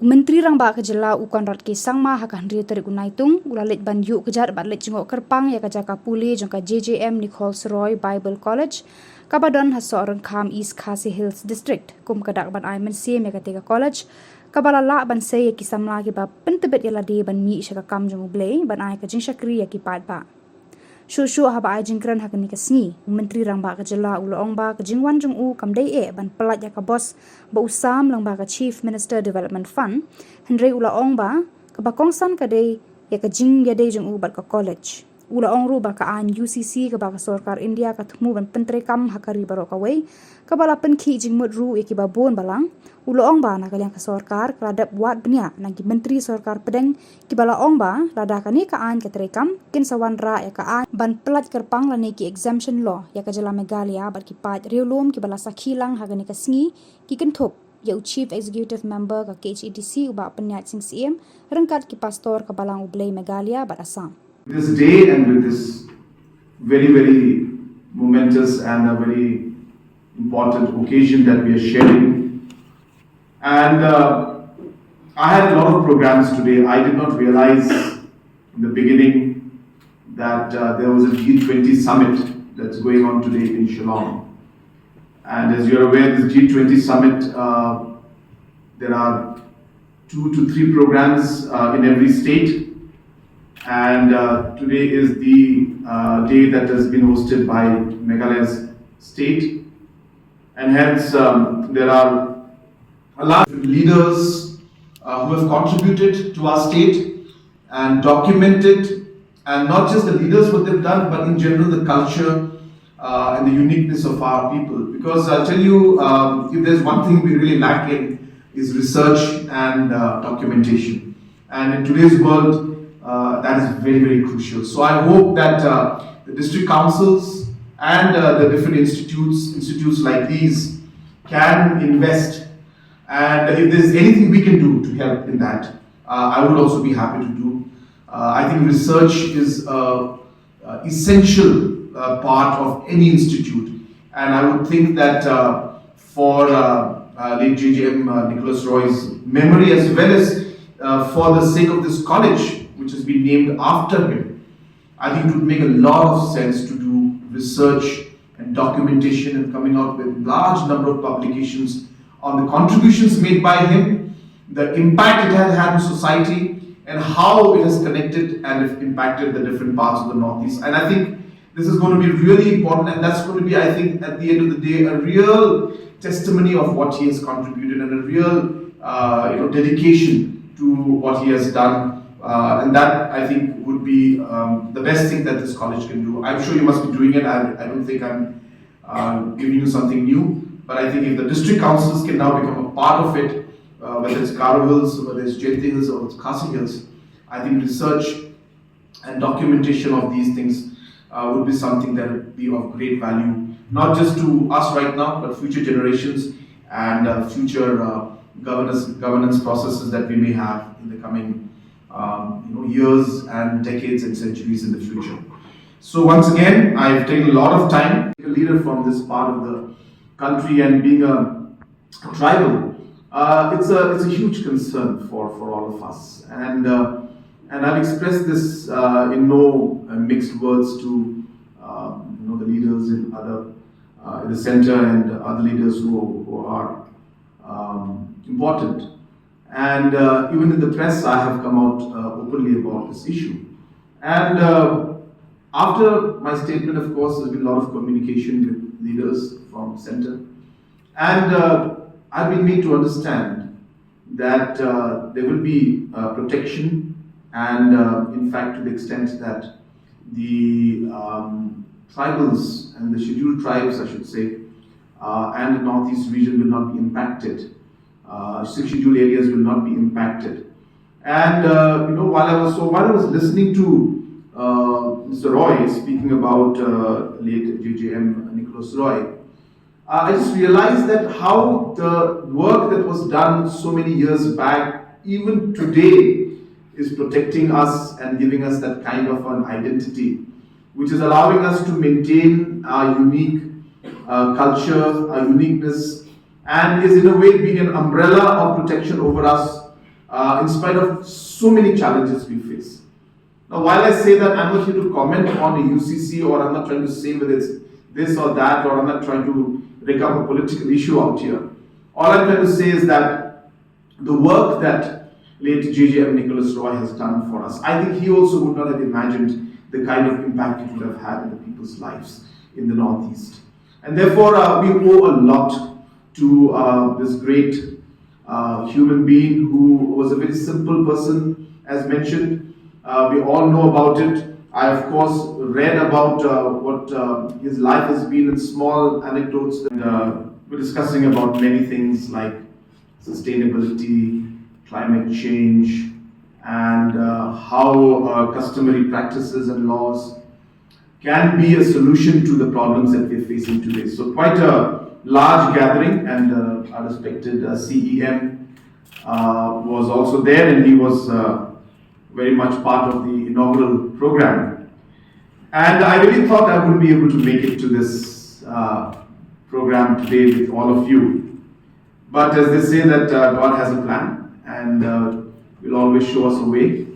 Menteri rang ba ke Jylla Conrad ke sangma hakan ri tarik unaitung ulalit ban yu kejar bat let jingok Kyrpang ya kaja ka Pyllait jongka J.J.M Nichols Roy Bible College kabadon haso Treikam East Khasi Hills District kum kadak ban Aiman sim ya katega college kabala la ban se ya kisamla ki ba pentebet ya lade ban mi shaka kam jong blay ban ai ka jing shakri ya ki pat ba Shushu haba ai jingkran hakani ka sngi menteri rang ba ka Jylla ulong ba ka jingwan jong u kam dai e ban pelat ya ka boss ba usam lang ba ka Chief Minister Development Fund Henry ulaong ba ka ba kongsan ka dai ya ka jing ya dai jong u bat ka college ulaong ru ba ka an UCC ka ba ka sarkar India ka thmu ban Treikam hakari baro ka wei ka bala pen khi jingmut ru e ki ba bon balang ulaong ba na kalyang ka sarkar kladap buat benya nagi menteri sarkar pedeng ki bala ong ba lada ka ni ka an ka Treikam kin sawan ra ya ka an ban pelat Kyrpang lani ki exemption law ya ka Jylla Meghalaya bat ki pat riolom ki bala sakhilang hagani ka sngi ki kin thop ya Chief Executive Member ka KHEDC uba penyat sing CM rengkat ki pastor ka balang ublay Meghalaya bat Assam. This day and with this very, very momentous and a very important occasion that we are sharing. And I had a lot of programs today. I did not realize in the beginning that there was a G20 summit that's going on today in Shillong. And as you're aware, this G20 summit, there are 2 to 3 programs in every state. And today is the day that has been hosted by Meghalaya's state. And hence, there are a lot of leaders who have contributed to our state and documented, and not just the leaders what they've done, but in general the culture and the uniqueness of our people. Because I'll tell you, if there's one thing we really lack in, is research and documentation. And in today's world, that is very, very crucial. So I hope that the district councils and the different institutes like these can invest. And if there's anything we can do to help in that, I would also be happy to do. I think research is an essential part of any institute. And I would think that for late J.J.M Nichols Roy's memory, as well as for the sake of this college, which has been named after him, I think it would make a lot of sense to do research and documentation and coming out with large number of publications on the contributions made by him, the impact it has had on society, and how it has connected and impacted the different parts of the Northeast. And I think this is going to be really important, and that's going to be, I think, at the end of the day, a real testimony of what he has contributed and a real dedication to what he has done. And that, I think, would be the best thing that this college can do. I'm sure you must be doing it. I don't think I'm giving you something new. But I think if the district councils can now become a part of it, whether it's Garo Hills, whether it's Jylla Hills, or it's Khasi Hills, I think research and documentation of these things would be something that would be of great value, not just to us right now, but future generations and future governance processes that we may have in the coming years and decades and centuries in the future. So once again, I've taken a lot of time. A leader from this part of the country and being a tribal, it's a huge concern for all of us. And I've expressed this in no mixed words to the leaders in the center and other leaders who are important. And even in the press, I have come out openly about this issue. And after my statement, of course, there's been a lot of communication with leaders from center. And I've been made to understand that there will be protection, and in fact, to the extent that the tribals and the scheduled tribes, I should say, and the Northeast region will not be impacted. 6 scheduled areas will not be impacted. And while I was listening to Mr. Roy speaking about late J.J.M Nichols Roy, I just realized that how the work that was done so many years back, even today, is protecting us and giving us that kind of an identity, which is allowing us to maintain our unique culture, our uniqueness, and is in a way being an umbrella of protection over us in spite of so many challenges we face. Now, while I say that, I'm not here to comment on the UCC, or I'm not trying to say whether it's this or that, or I'm not trying to rake up a political issue out here. All I'm trying to say is that the work that late J.J.M. Nichols Roy has done for us, I think he also would not have imagined the kind of impact it would have had in the people's lives in the Northeast. And therefore, we owe a lot to this great human being who was a very simple person, as mentioned. We all know about it. I, of course, read about what his life has been in small anecdotes. And we're discussing about many things like sustainability, climate change, and how customary practices and laws can be a solution to the problems that we're facing today. So quite a large gathering, and our respected CEM was also there, and he was very much part of the inaugural program. And I really thought I wouldn't be able to make it to this program today with all of you. But as they say that God has a plan, and will always show us a way.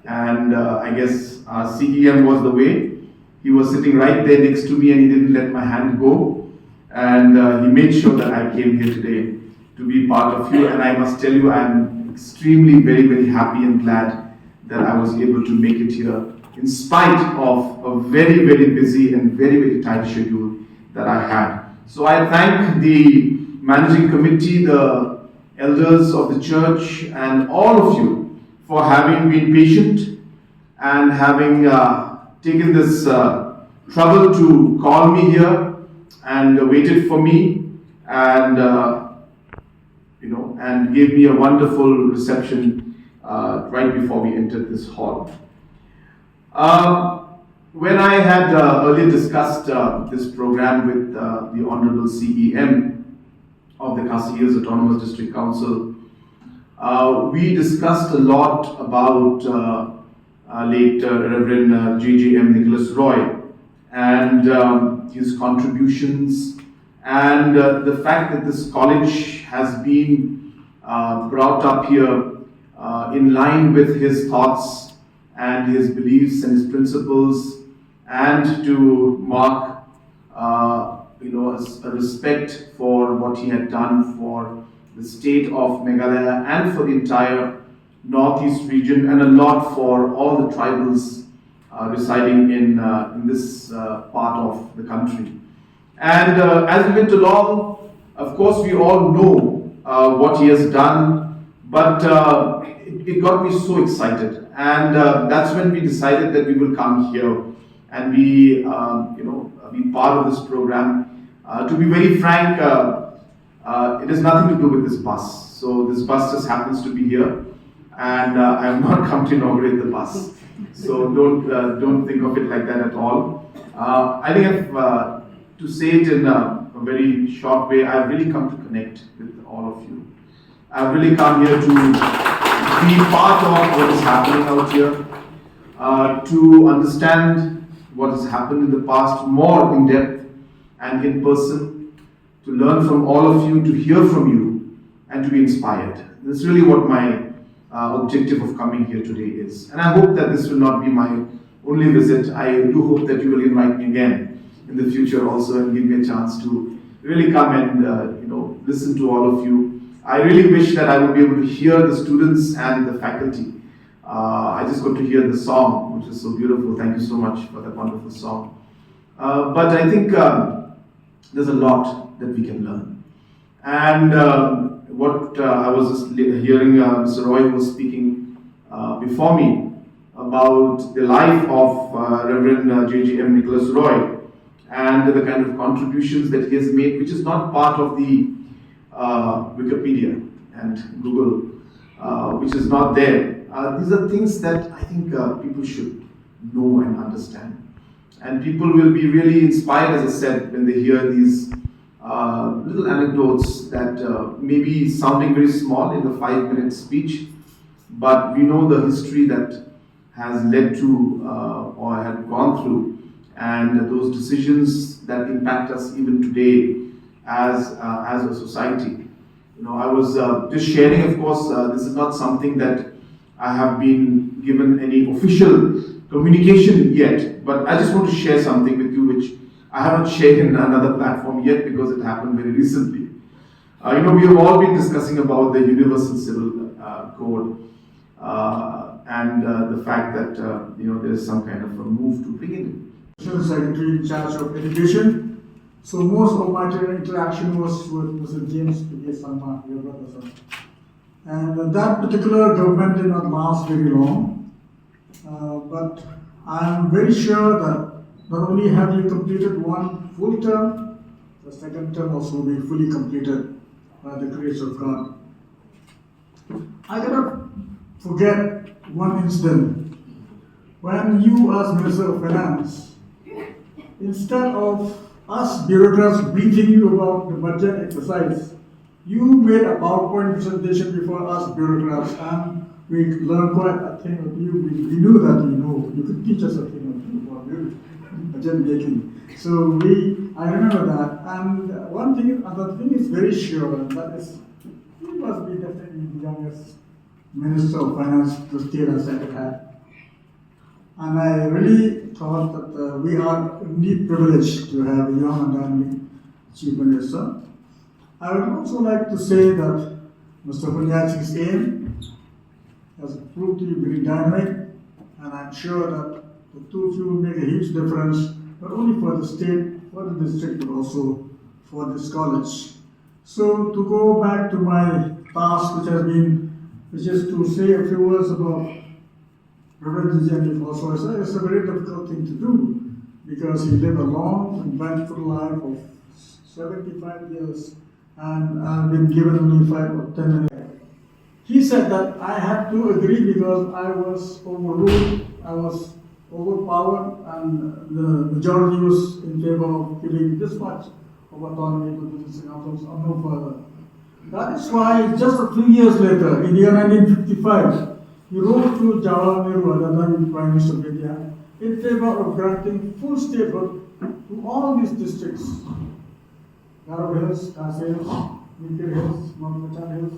And I guess our CEM was the way. He was sitting right there next to me, and he didn't let my hand go. And he made sure that I came here today to be part of you. And I must tell you, I'm extremely, very, very happy and glad that I was able to make it here, in spite of a very, very busy and very, very tight schedule that I had. So I thank the managing committee, the elders of the church, and all of you for having been patient and having taken this trouble to call me here and waited for me, and and gave me a wonderful reception right before we entered this hall. When I had earlier discussed this program with the Honorable CEM of the Khasi Hills Autonomous District Council, we discussed a lot about late Reverend J.J.M. Nichols Roy and his contributions, and the fact that this college has been brought up here in line with his thoughts and his beliefs and his principles, and to mark a respect for what he had done for the state of Meghalaya and for the entire Northeast region, and a lot for all the tribals residing in this part of the country. And as we went along, of course, we all know what he has done, but it got me so excited, and that's when we decided that we will come here and be part of this program. To be very frank, it has nothing to do with this bus. So this bus just happens to be here, and I have not come to inaugurate the bus. So don't think of it like that at all. I think to say it in a very short way, I've really come to connect with all of you. I've really come here to be part of what is happening out here, to understand what has happened in the past more in depth and in person, to learn from all of you, to hear from you, and to be inspired. That's really what my objective of coming here today is. And I hope that this will not be my only visit. I do hope that you will invite me again in the future also, and give me a chance to really come and listen to all of you. I really wish that I would be able to hear the students and the faculty. I just got to hear the song, which is so beautiful. Thank you so much for that wonderful song. But I think there's a lot that we can learn. And what I was just hearing Mr. Roy was speaking before me about the life of Reverend J.J.M. Nichols Roy and the kind of contributions that he has made, which is not part of the Wikipedia and Google, which is not there. These are things that I think people should know and understand. And people will be really inspired, as I said, when they hear these little anecdotes that may be sounding very small in the 5-minute speech, but we know the history that has led to or had gone through, and those decisions that impact us even today as a society. I was just sharing, of course, this is not something that I have been given any official communication yet, but I just want to share something with you which I have not shared in another platform yet because it happened very recently. We have all been discussing about the Universal Civil Code and the fact that there is some kind of a move to bring it in. Secretary in charge of education. So most of my interaction was with Mr. James P.A. Sangma, your brother, sir. And that particular government did not last very long. But I am very sure that not only have you completed one full term, the second term also will be fully completed by the grace of God. I cannot forget one incident when you, as Minister of Finance, instead of us bureaucrats briefing you about the budget exercise, you made a PowerPoint presentation before us bureaucrats, and we learned quite a thing of you. We knew that you could teach us a thing or two about budget making. So I remember that. And other thing is very sure, and that is, he must be definitely the youngest Minister of Finance the state has ever had. And I really thought that we are indeed privileged to have a young and dynamic Chief Minister. I would also like to say that Mr. Punyachi's aim has proved to be very dynamic, and I'm sure that the two of you will make a huge difference, not only for the state, for the district, but also for this college. So to go back to my task, which is to say a few words about Reverend J.J.M also, it's a very difficult thing to do because he lived a long and eventful life of 75 years, and I've been given only 5 or 10 minutes. He said that I had to agree because I was overruled, I was overpowered, and the majority was in favor of giving this much of autonomy to the district councils or no further. That is why just a few years later, in the year 1955, he wrote to Jawaharlal Nehru, at the time Prime Minister of India, in favor of granting full statehood to all these districts: Garo Hills, Khas Hills, Mikir Hills, Mamachan Hills,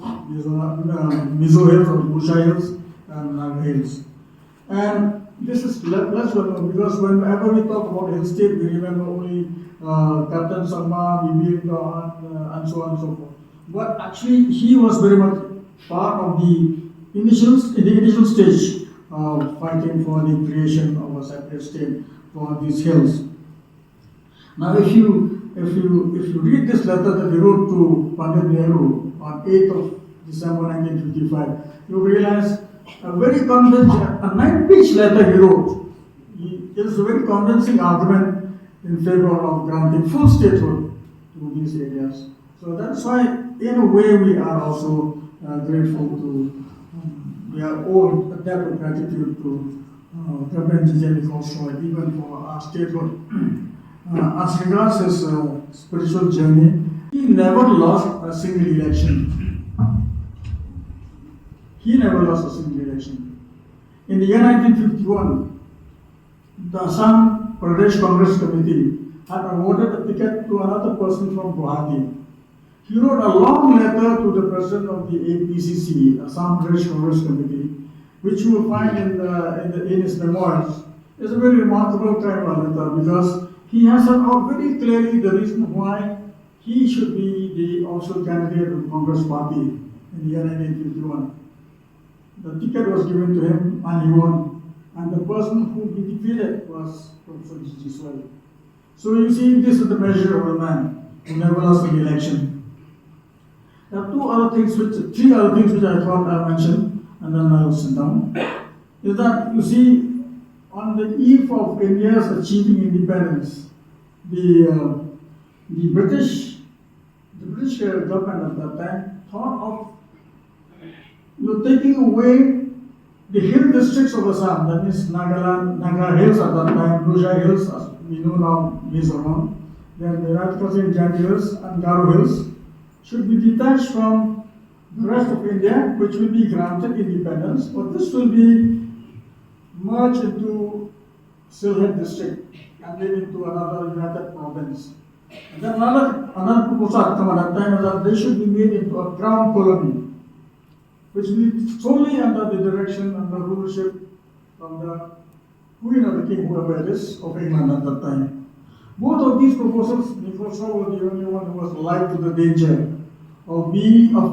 Mizo Hills or Busha Hills, and Naga Hills. And this is less well known because whenever we talk about hill state, we remember only Captain Sangma, Bibi, and so on and so forth. But actually, he was very much part of the initial stage of fighting for the creation of a separate state for these hills. Now, if you read this letter that he wrote to Pandit Nehru on 8th of December 1955, you realize a very convincing, a 9-page letter he wrote. It is a very convincing argument in favor of granting full statehood to these areas. So that's why, in a way, we are also grateful to, we are owed a debt of gratitude to Reverend J.J.M Nichols Roy, even for our statehood. As regards his spiritual journey, he never lost a single election. He never lost a single election. In the year 1951, the Assam Pradesh Congress Committee had awarded a ticket to another person from Guwahati. He wrote a long letter to the president of the APCC, Assam Pradesh Congress Committee, which you will find in his memoirs. It's a very remarkable kind of letter because he has set out very clearly the reason why he should be the official candidate of the Congress Party in the year 1951. The ticket was given to him and he won. And the person whom he defeated was Professor G.G. Swell. So you see, this is the measure of a man who never lost an election. There are three other things which I thought I mentioned, and then I will sit down. Is that, you see, on the eve of India's achieving independence, the British government at that time thought of taking away the hill districts of Assam, that is Naga Hills at that time, Busha Hills, as we know now, Mizoram, then the Rajkasi Hills and Garo Hills should be detached from the rest of India, which will be granted independence, but this will be merged into Sylhet district and then into another united province. And then another proposal had come at that time was that they should be made into a crown colony, which will be solely under the direction and the rulership of the Queen or the King, whoever it is, of England at that time. Both of these proposals, Nichols Roy was the only one who was alive to the danger of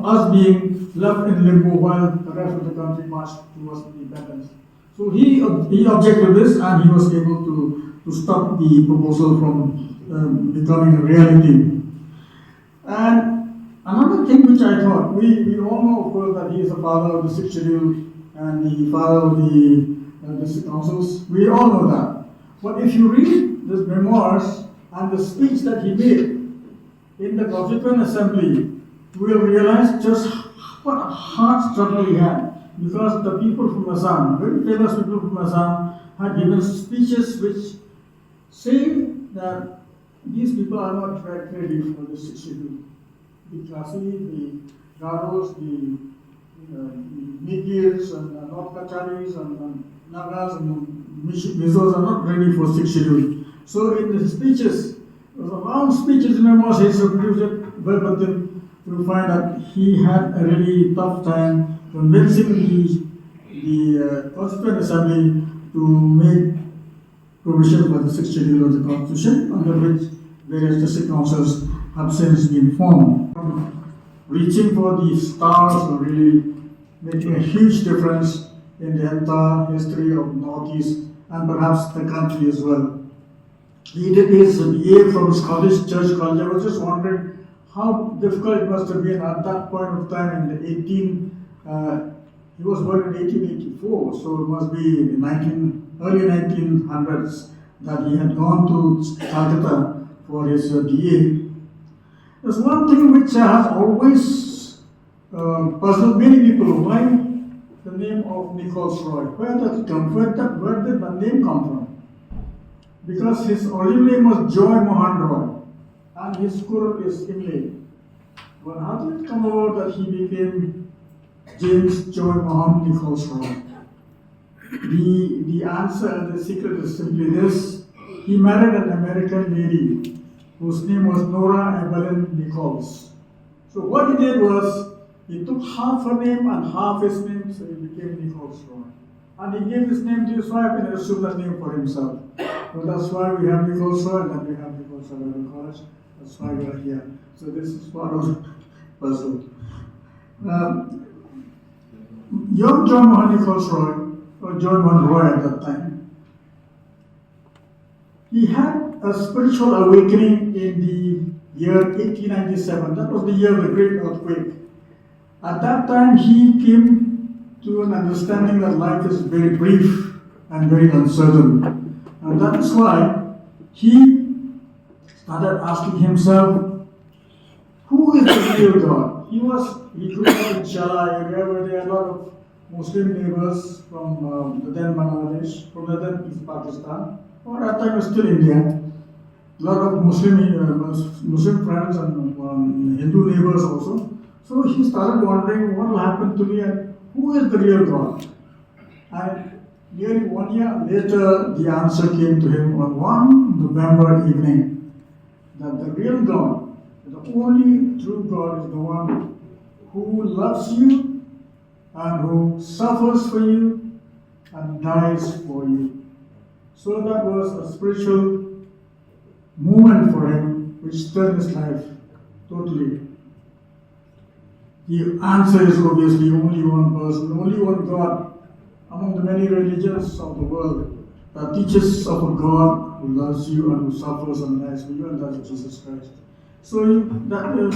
us being left in limbo while the rest of the country marched towards independence. So he objected to this, and he was able to stop the proposal from becoming a reality. And another thing which I thought, we all know, of course, that he is the father of the sixth schedule and the father of the district councils. We all know that. But if you read his memoirs and the speech that he made in the Constituent Assembly, you will realize just what a hard struggle he had. Because the people from Assam, very famous people from Assam, had given speeches which say that these people are not ready for the sixth schedule. The Klasi, the Garos, the Mikils, and North Kacharis, and Nagas, and Mizos are not ready for sixth schedule. So in the speeches, there was a long speech in the memoirs, he produced it verbatim. You find that he had a really tough time convincing the Constituent Assembly to make provision for the sixth schedule of the Constitution, under which various district councils have since been formed. Reaching for the stars or really making a huge difference in the entire history of Northeast and perhaps the country as well. He did his BA from Scottish Church College. I was just wondering how difficult it must have been at that point of time in the he was born in 1884, so it must be in the early 1900s that he had gone to Calcutta for his BA. There's one thing which has always puzzled many people. Why the name of Nichols Roy? Where did it come? Where did the name come from? Because his original name was J.J.M Roy, and his school is Pyllait. But how did it come about that he became James J.J.M Nichols Roy? The answer and the secret is simply this: he married an American lady whose name was Nora Evelyn Nichols. So what he did was, he took half her name and half his name, so he became Nichols Roy. And he gave his name to his wife and assumed that name for himself. So that's why we have Nichols Roy and then we have Nichols Roy College. That's why we are here. So this is part of the puzzle. Young John Nichols Roy, or John Roy at that time, he had a spiritual awakening in the year 1897. That was the year of the great earthquake. At that time, he came to an understanding that life is very brief and very uncertain. And that is why he started asking himself, who is the real God? He grew up in Jylla area where there are a lot of Muslim neighbors from the then Bangladesh, from the then East Pakistan, or at that time it was still India. A lot of Muslim friends and Hindu neighbors also. So he started wondering what will happen to me and who is the real God? And nearly 1 year later, the answer came to him on one November evening that the real God, the only true God, is the one who loves you and who suffers for you and dies for you. So that was a spiritual moment for him which turned his life totally. The answer is obviously only one person, only one God among the many religions of the world that teaches of a God who loves you and who suffers and dies for you, and that's Jesus Christ. So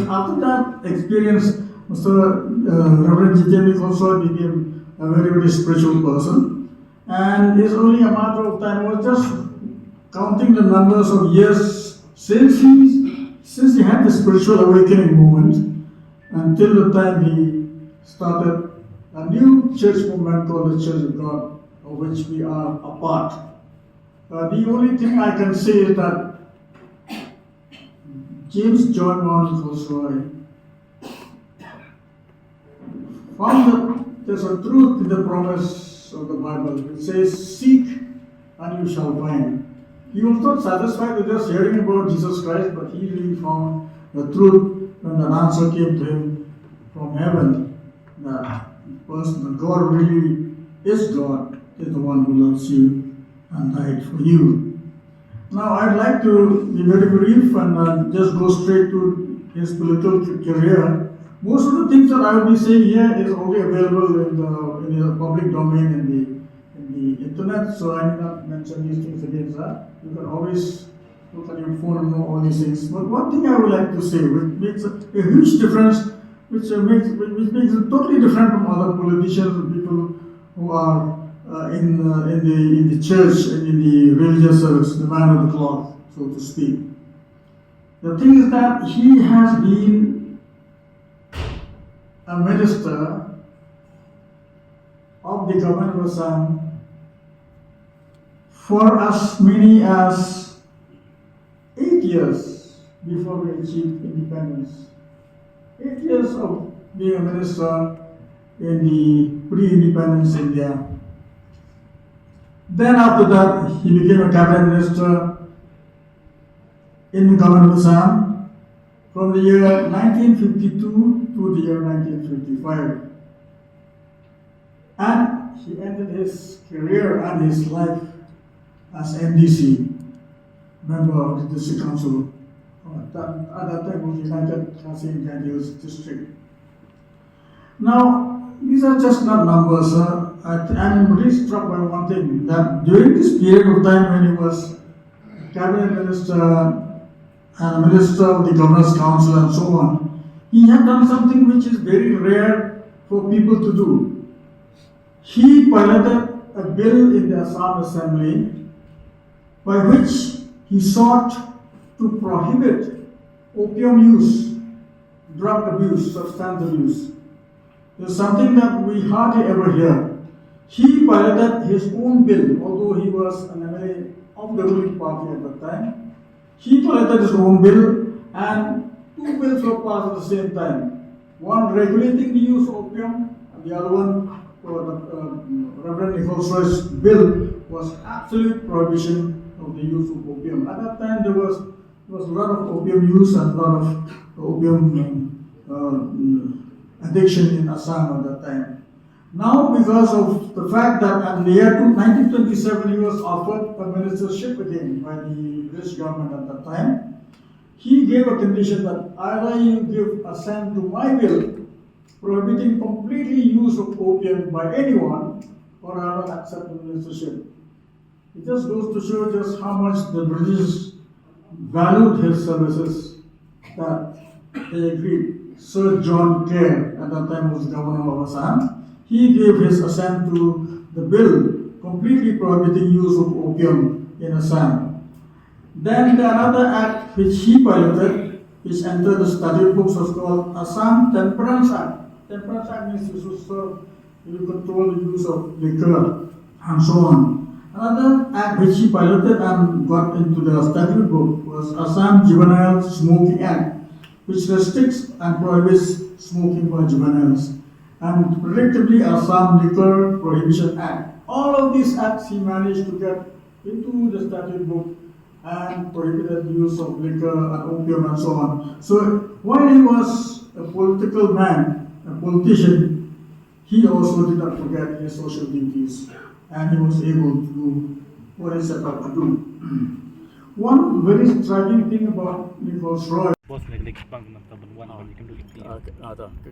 after that experience, Reverend J.J.M Nichols Roy became a very, very spiritual person, and it's only a matter of time. I was just counting the numbers of years since he had the spiritual awakening moment until the time he started a new church movement called the Church of God, of which we are a part. The only thing I can say is that James J.J.M Nichols Roy found that there's a truth in the promise of the Bible. It says, "Seek and you shall find. he was not satisfied with just hearing about Jesus Christ, but he really found the truth when an answer came to him from heaven. That person, God really is God, is the one who loves you and died for you. Now, I'd like to be very brief and just go straight to his political career. Most of the things that I will be saying here is already available in the public domain in the internet, so I need not mention these things again, sir. You can always look at your phone and know all these things. But one thing I would like to say, which makes a huge difference, which makes it totally different from other politicians and people who are in the church and in the religious service, the man of the cloth, so to speak. The thing is that he has been a minister of the government of Assam for as many as 8 years before we achieved independence. 8 years of being a minister in the pre-independence India. Then after that, he became a cabinet minister in the government of Assam from the year 1952 to the year 1955. And he ended his career and his life as MDC, member of the district council. At that time was United Khasi and Hills district. Now, these are just not numbers. I'm really struck by one thing, that during this period of time when he was cabinet minister and minister of the governor's council and so on, he had done something which is very rare for people to do. He piloted a bill in the Assam Assembly by which he sought to prohibit opium use, drug abuse, substance abuse. It's something that we hardly ever hear. He piloted his own bill, although he was an MLA of the ruling party at that time. He piloted his own bill, and two bills were passed at the same time. One regulating the use of opium, and the other one, Reverend Nichols Roy's bill, was absolute prohibition of the use of opium. At that time, there was a lot of opium use and a lot of opium addiction in Assam at that time. Now, because of the fact that in the year 1927 he was offered a ministership again by the British government at that time, he gave a condition that either you give assent to my bill prohibiting completely use of opium by anyone, or I will accept the ministership. It just goes to show just how much the British valued his services, that they agreed. Sir John Kerr, at that time was governor of Assam, he gave his assent to the bill completely prohibiting use of opium in Assam. Then the another act which he piloted, which entered the statute books, was called Assam Temperance Act. Temperance Act means you control the use of liquor and so on. Another act which he piloted and got into the statute book was Assam Juvenile Smoking Act, which restricts and prohibits smoking by juveniles, and predictably Assam Liquor Prohibition Act. All of these acts he managed to get into the statute book and prohibited the use of liquor and opium and so on. So while he was a political man, a politician, he also did not forget his social duties, and he was able to do what he set out to do. One very striking thing about Nichols Roy.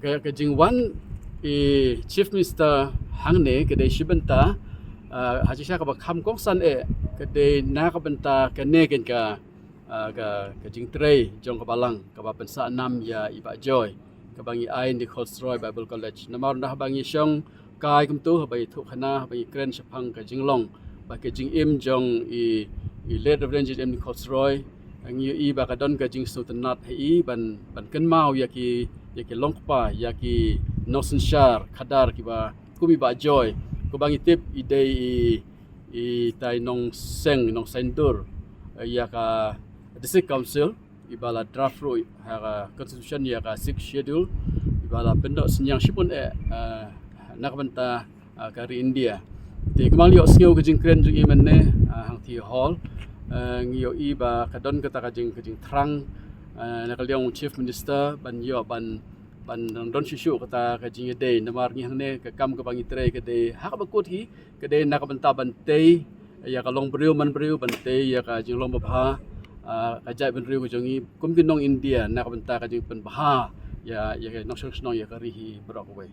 Kajing one Chief Minister Hangne kedai Shibenta haji sya ka kham kong san kedai na ka benta kene ken ka kajing trei jong ka balang ka ba pensa nam ya iba joy ka bangi ai Nichols Roy Bible College namar na bangi syong kai kum tu ba thu khana ba kren shapang ka jinglong ba kajing im jong i late Reverend J.J.M Nichols Roy ang i ba ka don kajing sultanat hi ban ken mau ya ki longpa ya ki nosen shar khadar ki ba kumi ba joy ko bangi tip idei i tai nong sendur ya ka district council ibala draft ro ha constitution ya ka 6 schedule ibala pendok senyang sipun nak benta kari India ti kemal yo sngeu ke jingkren ju imenne hang thi hall ngiyo iba kadon kata kajing terang nakaliang chief minister ban yo ban don shishu kata kajing day namar ngi hangne ka kam ka bangi tre ka de hak bakut hi ka de nakabanta bante ya kalong beriu man beriu bante ya ka jing long babha kajai ben riu jongi kumkinong India nakabanta kajing pen baha ya nok snong ya karihi brok we